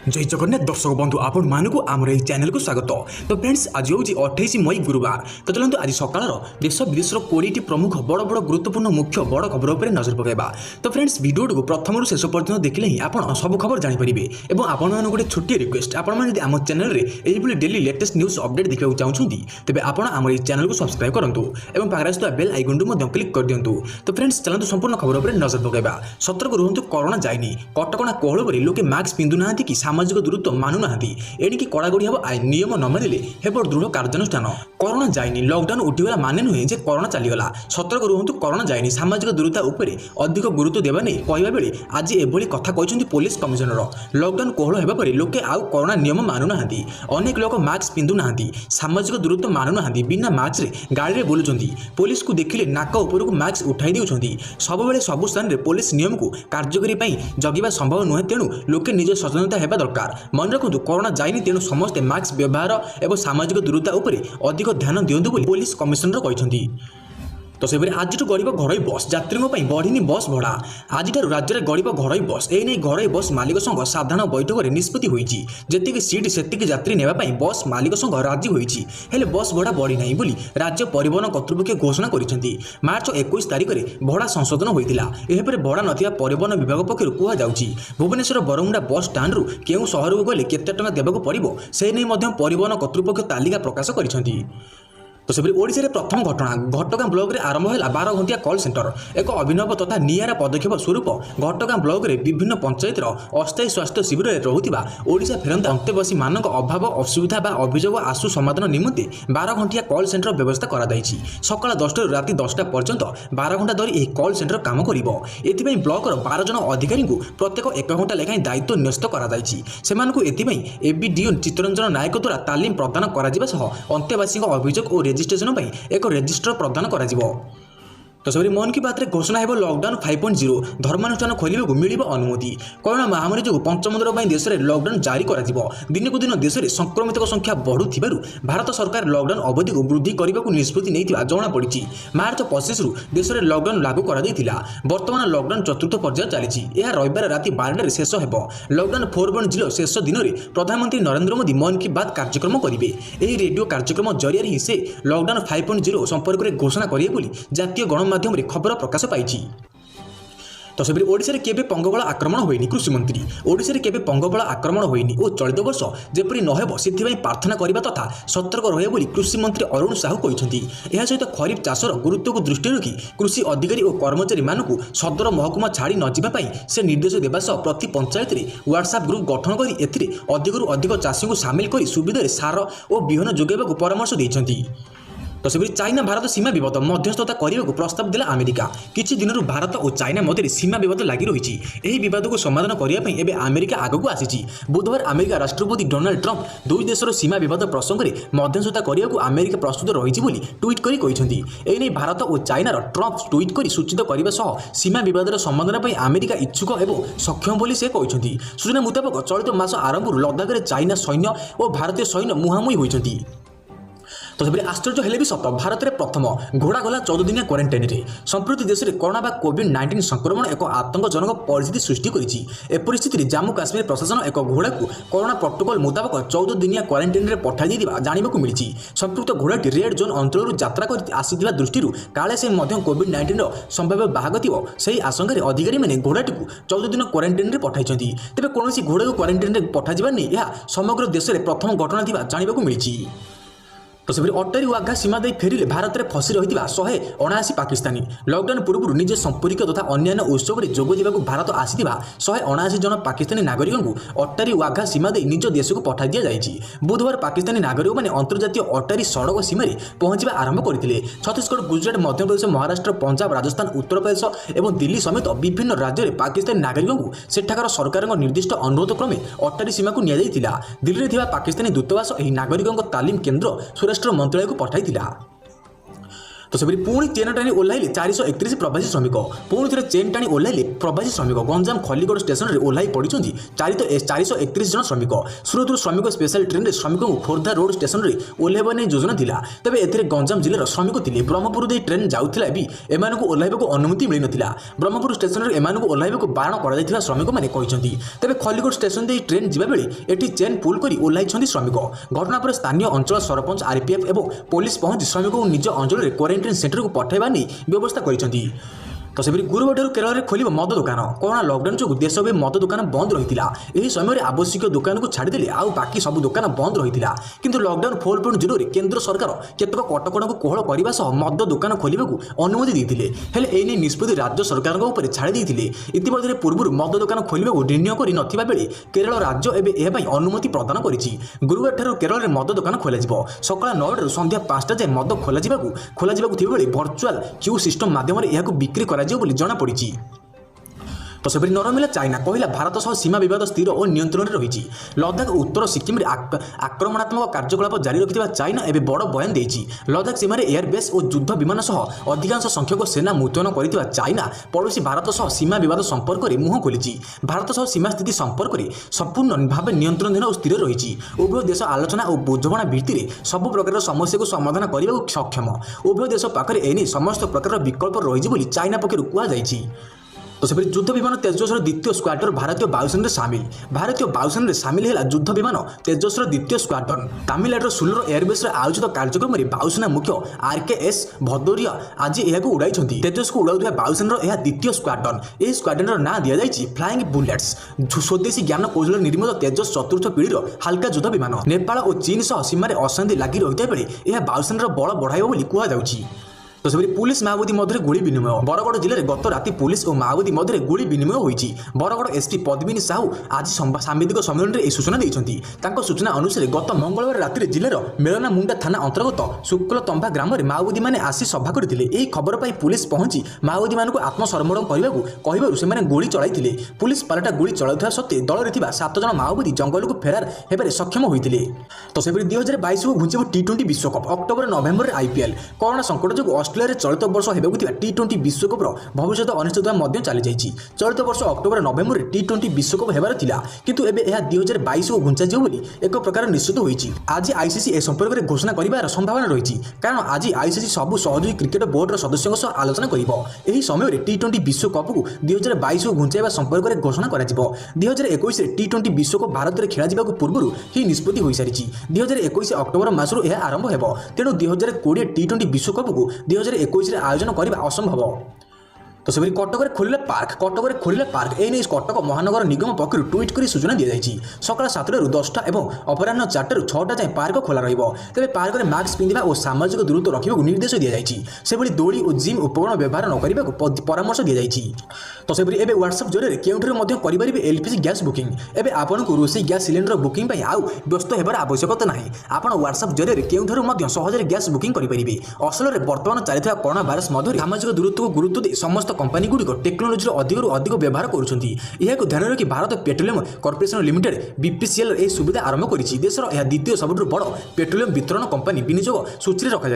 जय जगन्नाथ दर्शक बंधु आपण मानक आम चैनल को स्वागत। तो फ्रेंड्स आज हूँ 28 मई गुरुवार। तो चलते आज सकाल देश विदेश 20 प्रमुख बड़ बड़ गुरुत्वपूर्ण मुख्य बड़ खबर पर नजर पकड़ा। तो फ्रेंड्स वीडियो को प्रथम शेष पर्यटन देखले ही आप सब खबर जानीपारे। और आपण गोटे छोटी रिक्वेस्ट आपण आम चैनल में डेली लेटेस्ट न्यूज अपडेट देखा चाहते तेज आप आम चैनल को सब्सक्राइब करूँ और पाखे बेल आइकन क्लिक कर दिंतु। तो फ्रेंड्स चलते संपूर्ण खबर पर नजर पकड़ा। सतर्क रुहतु कोरोना जाइनी कटकणा कोहल पर लोके मास्क पिंधु ना कि सामाजिक दूरत्व मानु ना एणिकी कड़ाकड़ी हम आईन नियम न मानिले हेब दृढ़ कार्यानुष्ठान। कोरोना जाइनी लॉकडाउन उठिगला माने नुहे जे कोरोना चलीगला। सतर्क रुहतु कोरोना जाइनी सामाजिक दूरता उपरे अधिक गुरुत्व देवा नहीं कहवा बेले आज एभली कथा कहते पुलिस कमिशनर। लॉकडाउन कोहल हेबा परे लोके आउ कोरोना नियम मानु ना अनेक लोक मास्क पिंधु ना सामाजिक दूरत्व मानु ना बिना मास्क रे गाड़ी रे बोलुचंती। पुलिस को देखिले नाक ऊपर को मास्क उठाई देउछंती। सब बेले सब स्थान रे पुलिस नियम को कार्यकारी पई जगिबा संभव नुहे तेणु लोके निज सचेतनता हेबा दरकार। मन रखु कोरोना जाइनी तेणु समस्ते मास्क व्यवहार और सामाजिक दूरता उपरे अधिक ध्यान दियंतु बोली पुलिस कमिशनर कहते। तो से आज गरीब घरोई बस यात्रियों बढ़ी बस भड़ा। आज राज्य में गरीब घरोई बस एने घरोई बस मालिक संघ साधारण बैठक में निष्पत्ति होती जी सीट से यात्री नेबाई बस मालिक संघ राजी होती बस भड़ा बढ़ी ना बोली राज्य परिवहन कर्तृपक्ष घोषणा करछंती। मार्च 21 तारिख में भड़ा संशोधन होता है। भड़ा नथिबा परिवहन विभाग पक्षर कहुযাଉଛି भुवनेश्वर बरमुंडा बस स्टाण्ड रु केउ सहर को गले केते टंका देबाक पड़िबो से नहीं परिवहन कर्तृपक्ष तालिका प्रकाश करछंती। तो से ओडिशा रे प्रथम घटना घटगां ब्लॉक रे आरंभ है 12 घंटिया कॉल सेंटर। एक अभिनव तथा नियारा पदक्षेप स्वरूप घटगां ब्लॉक रे विभिन्न पंचायत अस्थायी स्वास्थ्य शिविर में रहुथिबा ओडिशा फेरंता अंतेवासी मानक अभाव असुविधा बा अभियोग आशु समाधान निमंते 12 घंटिया कॉल सेंटर व्यवस्था करा दाइछि। सकाळ 10 राति 10टा पर्यंत 12 घंटा धरी यह कॉल सेंटर काम करिवो। एथिपई ब्लॉक रो 12 जन अधिकारी को प्रत्येक 1 घंटा लेखाई दायित्व न्यस्त करा दाइछि। सेमानकु एथिपई एबीडीओ चित्तरंजन नायक द्वारा तालीम प्रदान करा जिबा सह अंतेवासी अभियोग और रजिस्ट्रेशन एक रजिस्टर प्रदान करा जिवो। तो सब मन की बात रे घोषणा है लॉकडाउन 5.0 धर्मानुष्ठान खोलने को मिल अनुमति। कोरोना महामारी जो पंचम दिन देश में लॉकडाउन जारी कर दिन को दिन देश में संक्रमित संख्या बढ़ुथिबारु भारत सरकार लॉकडाउन अवधि को वृद्धि करने को निष्पत्ति नहीं जना पड़ी। मार्च 25 रु देश में लॉकडाउन लागू कर बर्तमान लॉकडाउन चतुर्थ पर्याय चली। यह रविवार राति 12 शेष हो। लॉकडाउन 4.0 शेष दिन में प्रधानमंत्री नरेंद्र मोदी मन की बात कार्यक्रम करेंगे। यह रेडियो कार्यक्रम जरिए ही से लॉकडाउन 5.0 संपर्क में घोषणा करेंगे जातीय गणमाध्यम रे खबर प्रकाश पाई। तो से ओडिशा रे केबे पंगबळ आक्रमण होइनी कृषि मंत्री ओडिशा रे केबे पंगबळ आक्रमण होइनी और चलित वर्ष जेपरि नहेब सेथिबाई प्रार्थना करिबा तथा सतर्क रहे बोली कृषि मंत्री अरुण साहू कहिसंती। एहा सहित खरीफ चाषर गुरुत्व को दृष्टि रखी कृषि अधिकारी और कर्मचारी मानकु सदर महकुमा छाड़ी न जिबा पई से निर्देश देबा सह प्रति पंचायत रे व्हाट्सएप ग्रुप गठन करी एथिरे अधिकरु अधिक चाषी को शामिल करी सुविधा रे सार और बिहन जोगाइबाकु परामर्श दैछंती। तो से चाइना भारत सीमा विवाद मध्यस्थता करने को प्रस्ताव देला अमेरिका। किछि दिन भारत और चाइना मध्य सीमा विवाद लगी रही। यह विवाद को समाधान करने एवं अमेरिका आगक आसी। बुधवार अमेरिका राष्ट्रपति डोनाल्ड ट्रंप दुई देशर सीमा विवाद प्रसंग में मध्यस्थता करने को अमेरिका प्रस्तुत रही ट्वीट कर भारत और चाइनार ट्रंप ट्वीट कर सूचित करने सह सीमा विवाद समाधान पर अमेरिका इच्छुक और सक्षम बोली से कहते। सूचना मुताबक चलित मास आरंभ लद्दाख में चाइना सैन्य और भारतीय सैन्य मुहांमुही होती। तो से आश्चर्य हेले भी सत भारत में प्रथम घोड़ा गला 14 दिनिया क्वारंटाइन रे। संप्रति देश में कोरोना बा कोविड-19 संक्रमण एक आतंकजनक परिस्थिति सृष्टि करिछि। परिस्थिति जम्मू काश्मीर प्रशासन एक घोड़ा को कोरोना प्रोटोकॉल मुताबक 14 दिनिया क्वारंटाइन रे पठाई देबा जानिबाकु मिलिछि। संपृक्त घोड़ाटी रेड जोन अंचल यात्रा कर आसीथिबा दृष्टि काले से कोविड-19 संभाव्य बाहक थिबो सेही आशंका रे अधिकारी माने घोड़ाटी को 14 दिन क्वारंटाइन रे पठाइछंती। तेबे कोनोसी घोड़ा को क्वारंटाइन रे पठा जिबा नै यह समग्र देश में प्रथम घटना थिबा जानिबाकु मिलिछि। तो से अट्टारी वाघा सीमा दे फेरिले भारत में फसी रही 179 पाकिस्तानी लॉकडाउन पूर्व निज संपर्क तथा अन्य उत्सव में जोग देवाक भारत आसी 179 जन पाकिस्तानी नागरिक को अट्टारी वाघा सीमा दे निज देश को पठाई दि जाएगी। बुधवार पाकिस्तानी नागरिक मैंने अंतर्जातीय अट्टारी सड़क सीमा पहुंचा आरंभ करते। छत्तीसगढ़ गुजरात मध्यप्रदेश महाराष्ट्र पंजाब राजस्थान उत्तर प्रदेश और दिल्ली समेत विभिन्न राज्य में पाकिस्तानी नागरिकों को सेठाकर सरकार निर्दिष्ट अनुरोध क्रमे अट्टारी सीमा को निया। दिल्ली में पाकिस्तानी दूतावास यह नागरिकों तालीम केन्द्र स्वराष्ट्र मंत्रालय को पठाई। तो से पुणी चेन टाणी ओह्लैले 431 प्रवासी श्रमिक पुणी थे चेन टाणी ओह्लैले प्रवासी श्रमिक गंजाम खलीगढ़ स्टेशन में ओह्लाई पड़ी 431 जन श्रमिक सूरत श्रमिक स्पेशल ट्रेन में श्रमिक को खोर्धा रोड स्टेशन में ओह्लैवा नहीं योजना था तेज ए गंजाम जिलार श्रमिक थे ब्रह्मपुर दे ट्रेन जाऊला भी एम ओह्लैवा अनुमति मिल ना ब्रह्मपुर स्टेशन में एम ओह्लैवा बारण कर श्रमिक मैंने तेज खलीगढ़ स्टेशन दे ट्रेन जावा बेले एटी चेन पुल कर ओह्लाई श्रमिक घटना पर स्थानीय अंचल सरपंच आरपीएफ और पुलिस पहुंच श्रमिक को निज अंचल में क्वारंटाइन सेंटर को पठाइबा नहीं व्यवस्था कर तो से गुरुवार केरल में खोल मद दुकान कोरोना लॉकडाउन जो देश में मद दुकान बंद रही है समय आवश्यक दुकान को छाड़देले आउ बाकी सब दुकान बंद रही है किंतु लॉकडाउन 4.0 रे केंद्र सरकार केतक कटकणा को कोहल करने सह मद दुकान खोलने को अनुमति देते हेले निष्पत्ति राज्य सरकार छाड़ी इतिमध्य पूर्व मद दुकान खोलने को निर्णय कर नथिबा बेले केरल राज्य एवं अनुमति प्रदान करिछि गुरुवार ठारू केरल में मद दुकान खोल सकाळ 9 संध्या 5टा जाए मद खोल भर्चुआल क्यू सिस्टम माध्यम बिक्री जना पड़ी तो सेपरी नरमिला चाइना कहला भारत सह सीमा विवाद स्थिर और नियंत्रण में रही लद्दाख उत्तर सिक्किम में आक्रमणात्मक कार्यकलाप जारी रखिथिबा चाइना एवं बड़ बयान देछि लद्दाख सीमार एयरबेस और युद्ध विमान सह अधिकांश संख्यक सेना मुतयन कर चाइना पड़ोशी भारत सह सीमा विवाद संपर्क में मुह खोली भारत सह सीमा स्थिति संपर्क में संपूर्ण भाव नियंत्रणाधीन और स्थिर रही उभय देश आलोचना और बुझाणा भित्ति सब प्रकार समस्या को समाधान करने को सक्षम उभय देश पाखे एने समस्त प्रकार विकल्प रही चाइना पक्षर कहुई तो से युद्ध विमान तेजसर द्वितीय स्क्वाड्रन भारतीय वायुसेना सामिल भारतीय वायुसेना सामिल है युद्ध विमान तेजसर द्वितीय स्क्वाड्रन तमिलनाडु सुलर एयरबेस आयोजित कार्यक्रम में वायुसेना मुख्य आरकेएस भदौरिया आज यह उड़ाई तेजस को उड़ाऊा वायुसेना यह द्वितीय स्क्वाड्रन यह स्क्वाड्रन ना दि जाएगी फ्लाइंग बुलेट्स स्वदेशी ज्ञान कौशल निर्मित तेजस चतुर्थ पीढ़ी हल्का युद्ध विमान नेपाल और चीन सह सीमार अशांति लगी रही बेले यह वायुसेनार बल बढ़ाइब कहुई तो से पुलिस माओवादी मध्य गोली विनिमय बरगड़ जिले में गत राति पुलिस और माओवादी मध्य गोली विनिमय होती बरगड़ एसपी पद्मिनी साहू आज सांबादिक सम्मेलन में सूचना देते सूचना अनुसार गत मंगलवार राति जिलार मेलना मुंडा थाना अंतर्गत शुक्लतंभा ग्राम में माओवादी मैंने आसी सभा करते खबर पाई पुलिस पहुंची माओवादी मान आत्मसमर्पण करने से गोली चलाई पुलिस पालटा गोली चलाउଥିବା सत्वे दल में 7 जन माओवादी जंगल को फेरार होबार सक्षम होते तो से 2022 को घुंचब T20 विश्वकप अक्टोबर नवेम्बर आईपीएल कोरोना संकट जो ऑस्ट्रेलिया चलित वर्ष होगा T20 विश्वकप भविष्य अनिश्चित चली जाइए चलित वर्ष अक्टोबर नवेम्बर T20 विश्वकप होबार किंतु एबे यह 2022 को घुंचाଯିव बोली एक प्रकार निश्चित होती आज आईसीसी ए संपर्क में घोषणा कर संभावना रही कारण आज आईसीसी सबु सहयोगी क्रिकेट बोर्डर सदस्यों सह आलोचना कर समय T20 विश्वकप को 2022 को घुंचाइबा संपर्क में घोषणा कर 2021 T20 विश्वकप भारत में खेल पूर्व ही निष्पत्ति हो सारी 2021 अक्टोबर मासरू यह आरंभ हो तेणु 2020 T20 विश्वकप को 2021 आयोजन करने असंभव तो से कटक खोलिला पार्क एने कटक महानगर निगम पक्षर ट्विट कर सूचना दी जाएगी सकाल 7 ରୁ 10ଟା और अपराह 4 ରୁ 6ଟା जाए पार्क खोला तेज पार्क में मास्क पिंधा और सामाजिक दूरत्व रखा निर्देश दी जाएगी से दोड़ी और जिम उपकरण व्यवहार न करने परामर्श दी जाएगी तो से व्हाट्सएप जरिए केउठे एलपीजी गैस बुकिंग एवं आपन को रोषे गैस सिलेंडर बुकिंग आउ व्यस्त होबार आवश्यकता ना आपन व्हाट्सएप जरिए केउठे सहजरे गैस बुकिंग करेंगे असल में बर्तमान चलता कोरोना भाइरस मध्य सामाजिक दूरत्व को गुरुत्व दे समस्त कंपनी गुड़िक टेक्नोलोजी अधिक व्यवहार कर ध्यान रखी Bharat petroleum corporation limited BPCL ए सुविधा आरंभ कर देशर यह द्वितीय सबुठ बड़ पेट्रोलियम वितरण कंपनी विनियोग सूची में रखा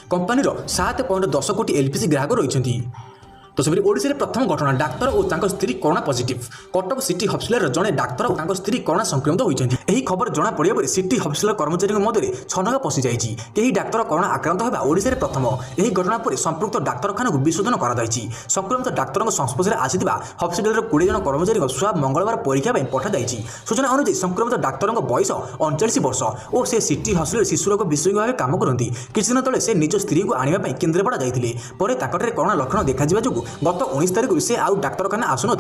कंपनी 7.10 कोटी एलपीजी ग्राहक रही तो से ओडिशा प्रथम घटना डाक्तर और स्त्री corona positive Cuttack city hospital जड़े डाक्तर और स्त्री कोरोना संक्रमित होती खबर जना पड़ा पर सिटी हॉस्पिटल कर्मचारी मध्य छनका पशि जाइए कई डाक्तर कोरोना आक्रांत होगा ओडिशा प्रथम यह घटना पर संपृक्त डाक्तखाना को विशोधन कर संक्रमित डाक्तर संस्पर्श में आसाला हॉस्पिटल 20 जन कर्मचारी स्वाब मंगलवार परीक्षा पठाई सूचना अनुसार संक्रमित डाक्तर बयस 39 वर्ष और से सिटी हॉस्पिटल शिशु रोग विशेषज्ञ भाव काम करती किसी दिन तले से निज स्त्री को आने केन्द्रापड़ा जाते कोरोना लक्षण देखा जो गत 19 तारिख से आउ डाक्तखाना आसुन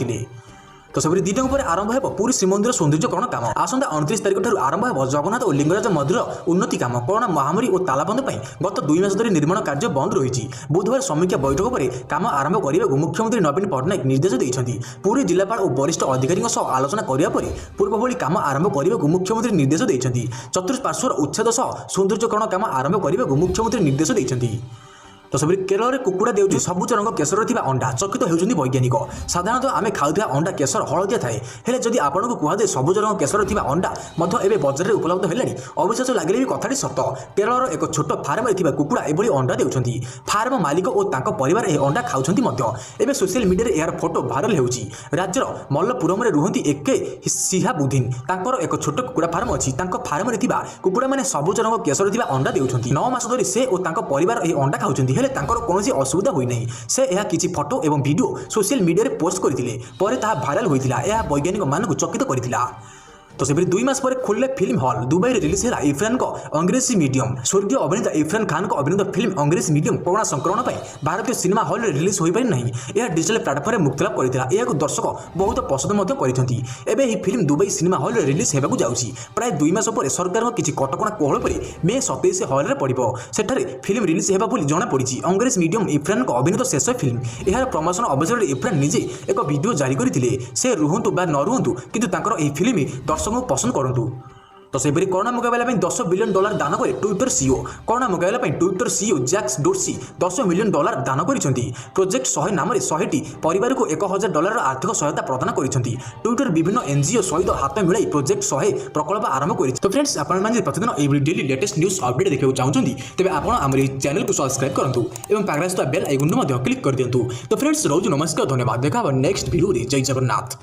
तो से 2 दिन आरंभ हो पुरी श्रीमंदिर सौंदर्यकरण काम आसंता 29 तारिख ठार आरंभ हो जगन्नाथ और लिंगराज मंदिर उन्नति काम कोरोना महामारी और तालाबंद गत 2 मास धरी निर्माण कार्य बंद रही बुधवार समीक्षा बैठक पर काम आरंभ करने को मुख्यमंत्री नवीन पट्टनायक निर्देश देते पुरी जिलापाल और वरिष्ठ अधिकारी आलोचना करने पूर्व भली काम आरंभ करने को मुख्यमंत्री निर्देश देते चतुष्पार्श्वर उच्छेद सह सौंदर्यकरण काम आरंभ करने को मुख्यमंत्री निर्देश देते तो सब केरल में कुकुड़ा देउछि सबुज रंग केशर थिबा अंडा चकित हेउछन्ति वैज्ञानिक। साधारणतः आमे खाउथिबा अंडा केशर हलदिया थाए, हेले जदि आपनको कुहादे सबुज रंग केशर थिबा अंडा मध्य एबे बजार रे उपलब्ध हेलानी अविश्वास लागले भी कथाटी सत। केरल एक छोट फार्म रे थिबा कुकुड़ा एभली अंडा देउछन्ति। फार्म मालिक और तांको परिवार ए अंडा खाउछन्ति मध्य। एबे सोशल मीडिया रे यार फोटो वायरल हेउछि। राज्यर मल्लपुरम रे रुहंती एके सिहाबुद्दीन तांकर एक छोट कुकुड़ा फार्म अछि। तांको फार्म रे थिबा कुकुड़ा माने सबुज रंग केशर थिबा अंडा देउछन्ति। 9 मास धरि से और तांको परिवार ए अंडा खाउछन्ति, हेले तांकर कोनोसी असुविधा होई नहीं। से यह किछि फोटो एवं वीडियो सोशल मीडिया रे पोस्ट करथिले, परे ताहा वायरल होइतिला। यह वैज्ञानिक मानकु चकित करथिला। तो से 2 मास पर खुलले फिल्म हॉल दुबई रे रिलीज है इरफान को अंग्रेजी मीडियम। स्वर्गीय अभिनेता इरफान खान को अभिनीत फिल्म अंग्रेजी मीडियम कोरोना संक्रमण पर भारतीय सिनेमा हॉल रे रिलीज होई पारि नहीं। यह डिजिटल प्लेटफॉर्म रे मुक्ति लाभ करथिला। यह दर्शक बहुत पसंद मध्य करिथंती। एबे ही फिल्म दुबई सिनेमा हॉल रे रिलीज हेबाकू जाउछि। प्राय 2 मास पर सरकार को किछि कटकणा कोहळ पर मे 27 हॉल रे पड़िबो। सेठारे फिल्म रिलीज हेबा बोली जणा पड़िछि। अंग्रेजी मीडियम इरफान को अभिनीत शेष फिल्म। एहार प्रमोशन अवसर इरफान निजे एक वीडियो जारी करथिले। से रुहंतु बा न रुहंतु किंतु तांकर एही फिल्म दर्शक को पसंद करंतु। तो सेपरी कोरोना मुकाबला में $10 बिलियन दान करे ट्विटर सीईओ। कोरोना मुकाबला में Twitter CEO Jack Dorsey $10 million दान करिसेंती। प्रोजेक्ट 100 नाम रे 100टी परिवार को $1000 आर्थिक सहायता प्रदान करिसेंती। ट्विटर विभिन्न एनजीओ सहित हाथ मिलाई प्रोजेक्ट 100 प्रकल्प आरंभ करिछि। तो फ्रेंड्स आपण माने प्रतिदिन every daily latest news update देखिବାକୁ चाहउछन्ती तबे आपण हमर चैनल को सब्सक्राइब करंतु एवं पागरास्ता बेल आइकन मध्ये क्लिक कर दियंतु। तो फ्रेंड्स रोज नमस्कार, धन्यवाद। देखा नेक्स्ट वीडियो रे। जय जगन्नाथ।